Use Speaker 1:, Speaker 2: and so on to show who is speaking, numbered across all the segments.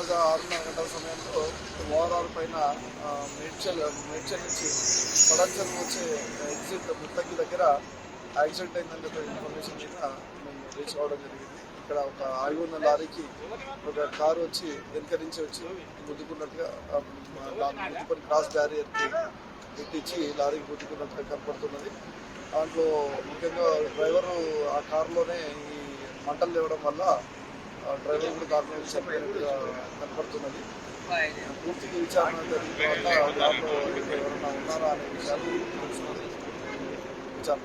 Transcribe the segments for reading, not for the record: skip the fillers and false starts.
Speaker 1: సుమారుగా 6:30 గంటల సమయంలో ఓఆర్ఆర్ పైన మేడ్చల్ నుంచి పడంచెరు వచ్చే ఎగ్జిట్ ముత్తగి దగ్గర యాక్సిడెంట్ అయిందని ఒక ఇన్ఫర్మేషన్ మీద మేము రీచ్ అవ్వడం జరిగింది. ఇక్కడ ఒక ఆగి ఉన్న లారీకి ఒక కారు వచ్చి వెనక నుంచి వచ్చి గుద్దుకున్నట్టుగా గుద్దుకొని క్రాస్ బ్యారియర్కి ఎట్టించి లారీకి గుద్దుకున్నట్టుగా కనపడుతున్నది. దాంట్లో ముఖ్యంగా డ్రైవరు ఆ కారులోనే ఈ మంటలు లేవడం వల్ల డ్రైవర్ కూడా కారు మీద చనిపోయినట్టుగా కనపడుతున్నది. పూర్తి విచారణ జరిగిన తర్వాత దాంట్లో ఎవరైనా ఉన్నారా అనే విషయాలు తెలుసుకుని విచారణ.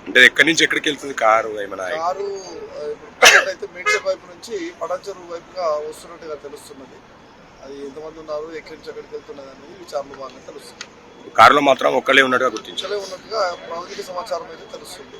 Speaker 2: అంటే ఎక్కడి నుంచి ఎక్కడికి వెళ్తుంది కారు?
Speaker 1: కారు ఇప్పుడు అయితే మేడ్చల్ వైపు నుంచి పడంచెరు వైపుగా వస్తున్నట్టుగా తెలుస్తున్నది. అది ఎంతమంది ఉన్నారు, ఎక్కడి నుంచి ఎక్కడికి వెళ్తున్నది అనేది విచారణ బాగానే తెలుస్తుంది.
Speaker 2: కారులో మాత్రం ఒక్కలే ఉన్నట్టుగా గుర్తించాలి
Speaker 1: ఉన్నట్టుగా ప్రాథమిక సమాచారం అయితే తెలుస్తుంది.